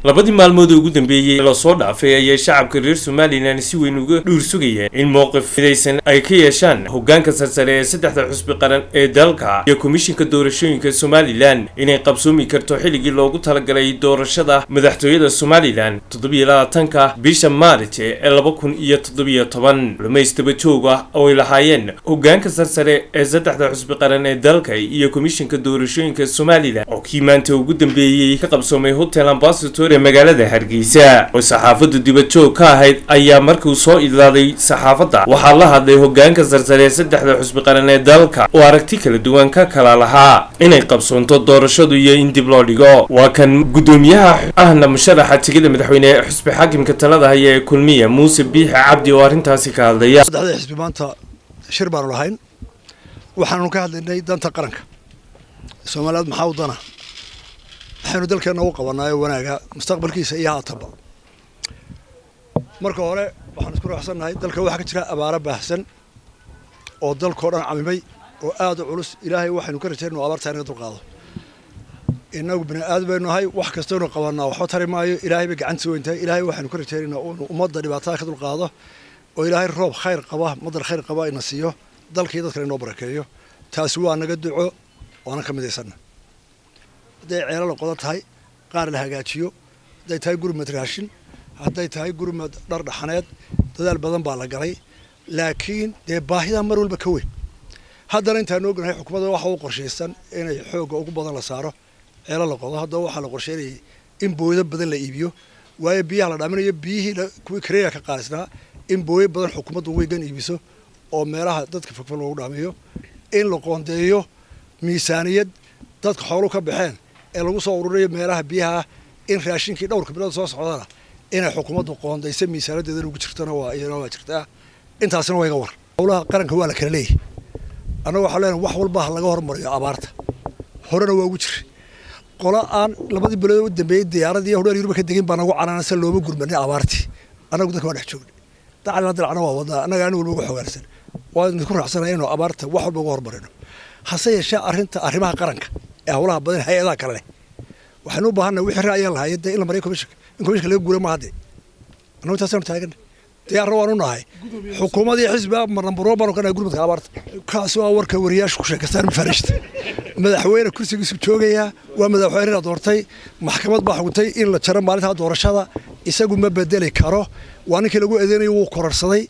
labadii maalmood ugu dambeeyay la soo dhaafay ayay shacabka reer Somaliland si weyn uga dhuur sugayeen in mowqif fidaysan ay ka yeeshaan hoggaanka sarsare ee saddexda xusbi qaran ee dalka iyo komishinka doorashooyinka Somaliland inay qabsoomi karto xilligii loogu talagalay doorashada madaxtooyada Somaliland 27ka bisha Maarch ee 2017 lumaystaba jooga oo ay lahaayeen hoggaanka sarsare ee saddexda xusbi qaran ee dalka iyo komishinka doorashooyinka Somaliland oo kiimaanta ugu dambeeyay ka qabsoomay Hotel Ambassador magaalada Hargeysa oo saxaafadu dibad joog ka ahayd ayaa markuu soo idlaaday saxaafada waxaa la hadlay hoggaanka sarsare ee saddexda xusbi qaran ee dalka oo aragti kala duwan ka kala lahaa inay qabsoonto doorashadu iyo in dib loo dhigo waa kan gudoomiyaha ahna musharaxa tigida madaxweyne xusbi xaakimka talada haya ee kulmiye Muuse Biixi Cabdi oo arintaasi ka hadlaya saddexda xusbi maanta shir baan lahayn waxaanu ka hadlaynay danta qaranka Soomaaliyeed maxaa u dana waxaanu dalkeena u qabanay wanaaga mustaqbalkiisa iyo haataba marka hore waxaan isku raaxsanahay dalka waxa ka jira abaara baahsan oo dalkoo dhan camimay oo aad u culus ilaahay waxaanu ka rajaynaa abaarta inaga dulqaado inagu bini aadam nahay wax kasta oo qabanaa waxba tari maayo ilaahay ba gacan soo intay ilaahay waxaanu ka rajaynaa inuu ummadda dhibaatada ka dulqaado oo ilaahay roob khayr qaba madar khayr qaba ina siiyo dalkii dadka inoo barakeeyo taasi waa naga duco waana ka midaysanaa hadday ceelal qodo tahay qaar la hagaajiyo hadday tahay gurmad raashin hadday tahay gurmad dhar dhaxaneed dadaal badan baa la galay laakiin dee baahida mar walba ka weyn haddana intaan ognahay xukuumadda waxa uu qorshaysan inay xoogga ugu badan la saaro ceelal la qodo haddaba waxaa la qorsheynayay in booyado badan la iibiyo waayo biyaha la dhaaminayo biyihii kuwii kareeya ka qaalisnaa in booyo badan xukuumaddu weygan iibiso oo meelaha dadka fogfog loogu dhaamiyo in la qoondeeyo miisaaniyad dadka xooluhu ka baxeen ee lagu soo ururiyo meelaha biyaha in raashinkii dhowrka bilood soo socdana inay xukuumaddu qoondayso miisaanadeeda ugu jirtana waa iyana waa jirtaa intaasina waa iga war howlaha qaranka waa la kala leeyahay annaga waxaa leenahay wax walba laga hormariyo abaarta horena waa ugu jiray qola aan labadii bilood u dambeeyay diyaaradii hodheer Yurub ka degin baa nagu canaanaysa looma gurmanay abaartii annagu dadka waa dhex joognay dacalna dilacna waa wadaa annaga aan walba ugu xogaarsan waa idinku raaxsanay inuu abaarta wax walba uga hormarino hase yeeshee arrimaha qaranka ee howlaha badan hay'adaha kale leh waxaan u baahannahay wixii raayay lahayd in la mariyo komishanka laga guuray ma hadde annagu taasaan taagan diyaar waan u nahay xukuumadii xisbiga marnambaro baan kana gurmadka abaarta kaas waa warka wariyaashu ku sheekastaan farishta madaxweyne kursigiisu joogaya waa madaxweyne la doortay maxkamad baa xukuntay in la jaro maalinta doorashada isagu ma bedeli karo waa ninkii lagu eedeynay wuu kororsaday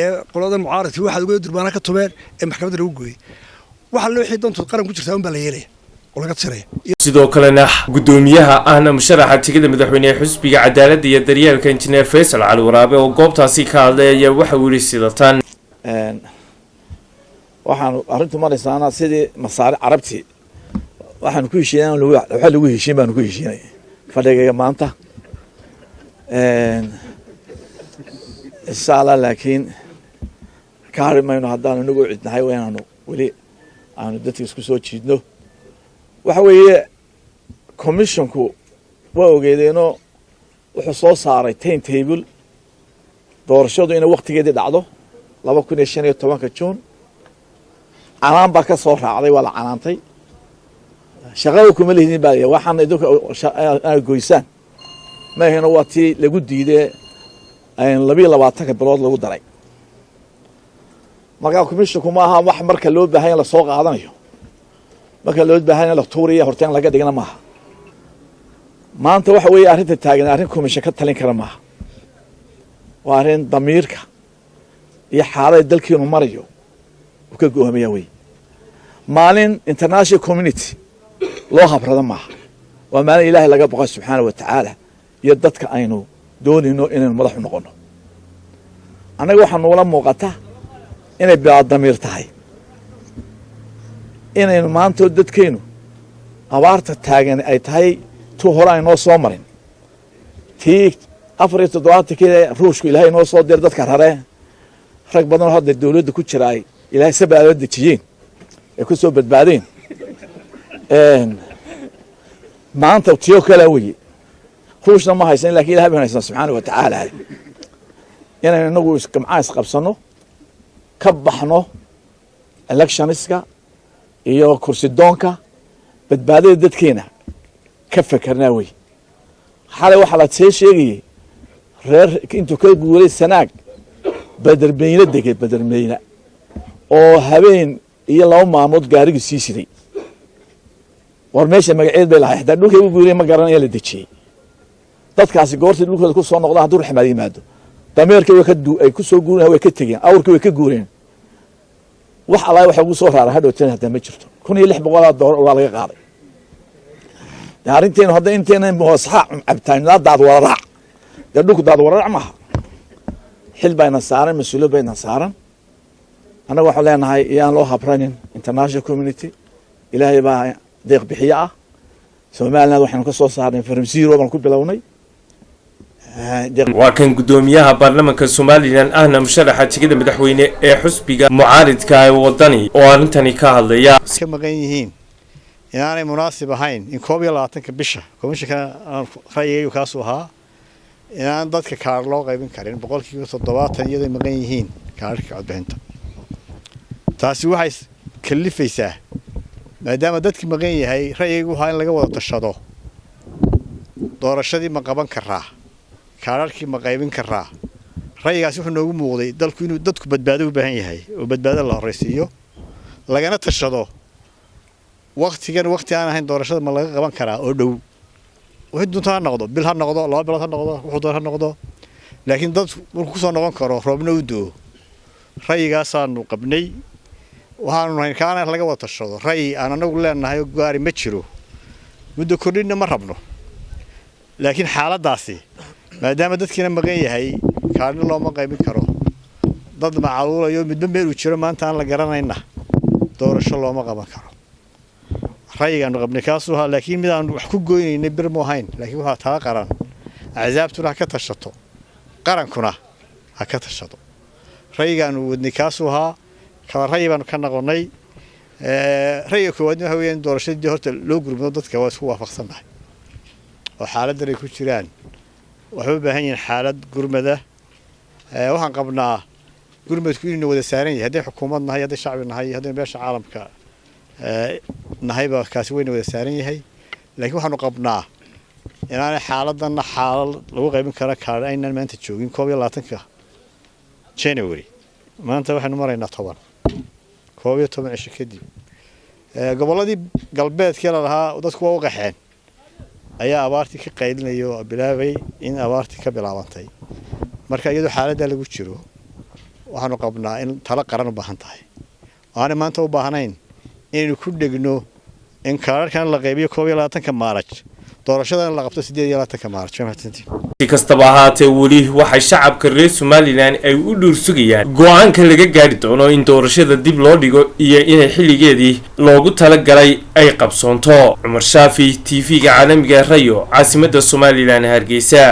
ee qolada mucaaradkii waxa ugu durbaana ka tumeen ee maxkamadda lagu gooyay waxa loo wixii dantu qaran ku jirtaa un baa la yeelay sidoo kalena gudoomiyaha ahna musharaxa tigida madaxweyne xusbiga cadaaladda iyo daryeelka injineer Faysal Cali Waraabe oo goobtaasi ka hadlay ayaa waxa uu yiri sidatan waxaan arintu maraysaana sidii masaari carabti waxaan ku heshiinay waxa lagu heshiin baan ku heshiinay fadhiga maanta inshallah laakiin kaarimayno haddaan nagu cidnahay waynaanu wali aanu dadka isku soo jiidno waxa weeye commissionku waa ogeedeenoo wuxuu soo saaray timetable doorashadu inay waqtigeedii dhacdo 2015 June canaan baa ka soo raacday waa la canaantay shaqada kuma leeyihiin baa waxaan idinka goysaan ma ahayna waa tii lagu diiday 22 bilood lagu daray marka commissionku ma aha wax marka loo baahan yahay la soo qaadanayo marka loo baahan yahay la tuuriyo hortaan laga dhigana maaha maanta waxa weeye arrinta taagan arrin komishan ka talin kara maaha waa arrin damiirka iyo xaaladda dalkeenu marayo uu ka go'aamiyaa wey maalin international community loo habrada maaha waa maalin ilaahay laga boqo subxaanahu wa tacaala iyo dadka aynu doonayno inaynu madax u noqono annaga waxaa noola muuqata inay bilaa damiir tahay inaynu maanta dadkeenu abaarta taagan ay tahay tu hore ay noo soo marin tii 47 ruushku ilaahay noo soo dir dadka rare rag badan oo hadda dawladda ku jira ay ilaahay sabaado dejiyeen ee ku soo badbaadeen maanta tiyo kala weeye ruushna ma haysan laakiin ilaahay baa haysan subxaanahu wa tacaala inaynu nagu isqamcaas qabsano ka baxno electioniska iyo kursi doonka badbaadada dadkeena ka fakarnaa wey xalay waxa la sheegay reer intuu ka guuray sanaag badarmeyna degay badarmeyna oo habeen iyo laba maamood gaariga sii siday war meesha magaceed bay lahayd haddii dhulka ugu guuray ma garanaya la dejiyay dadkaasi goortii dhulkooda ku soo noqdaan hadduu raxmaad yimaado dameerkii ay ku soo guureen way ka tageen awrkii way ka guureen wax Allah waxa ugu soo raaray hadhowteen hadda ma jirto $1,600 waa laga qaaday arrinteen hadda inteena moosaxa cabtaanada daad waraac dadku daad waraac ma xil bayna saaran mas'uuliyad bayna saaran anaga waxa leenahay iyaan loo habranin international community ilaahay baa deeq bixiya ah Soomaaliland waxaan ka soo saarnay from zero baan ku bilownay waa kan gudoomiyaha baarlamaanka Soomaaliland ahna musharaxa tigida madaxweyne ee xusbiga mucaaridka ee wadani oo arintani ka hadlaya iska maqan yihiin inaanay munaasib ahayn in 22 bisha komishanka ra'yiga kaas u ahaa inaan dadka kaar loo qaybin karin 70% iyadoo maqan yihiin kaarka codbixinta taasi waxay kalifaysaa maadaama dadka maqan yahay ra'yigu waxa in laga wada tashado doorashadii ma qaban karaa kaararkii ma qaybin karaa ra'yigaasi wuxuu noogu muuqday dalku inuu dadku badbaado u baahan yahay oo badbaado la horeysiyo lagana tashado waqtigan waqti aan ahayn doorashada ma laga qaban karaa oo dhow wixii doonta ha noqdo bil ha noqdo 2 bilood ha noqdo wuxuu doon ha noqdo laakiin dad markuu ku soo noqon karo roobna u doo ra'yigaasaanu qabnay waxaanu nahay kaana laga wada tashado ra'yi aan anagu leenahay gaari ma jiro muddo kordhinna ma rabno laakiin xaaladaasi maadaama dadkina maqan yahay kaarna looma qaybin karo dad macaluulayo midba meel u jiro maanta aan la garanayna doorasho looma qaban karo ra'yigaanu qabnay kaasoo laakiin mid aan wax ku gooynaynay bir ma ahayn laakiin waxa taa qaran azaabtuna ka tashato qarankuna ha ka tashado ra'yigaanu wadnay kaasoo kala ra'yi baan ka noqonay ra'yiga koowaad waxa weeyaan doorashadii horta loo gurmado dadka waa isku waafaqsanahay oo xaaladdan ay ku jiraan waxay u baahan yihiin xaalad gurmada waxaan qabnaa gurmadku inuu wada saaran yahay haddii xukuumad nahay haddii shacbi nahay haddii beesha caalamka nahayba kaasi weyna wada saaran yahay laakiin waxaanu qabnaa inaanay xaaladdanna xaalad lagu qaybin karo kaar aynaan maanta joogin 22 January maanta waxaanu maraynaa 12 cisho kadib gobolladii galbeedkii la lahaa dadku waa u qaxeen ayaa abaartii ka qaylinayo bilaabay in abaartii ka bilaabantay marka iyadoo xaaladda lagu jiro waxaanu qabnaa in tala qaran u baahan tahay aan maanta u baahnayn inaynu ku dhigno in kaararkan la qaybiyo 22 Maarch doorashada la qabto 18 Maarch si kastaba ahaatee weli waxay shacabka reer Soomaaliland ay u dhuursugayaan go'aanka laga gaari doono in doorashada dib loo dhigo iyo in xilligeedii loogu tala galay ay qabsoonto Umar Shaafi TV-ga caalamiga Rayo caasimadda Soomaaliland Hargeysa.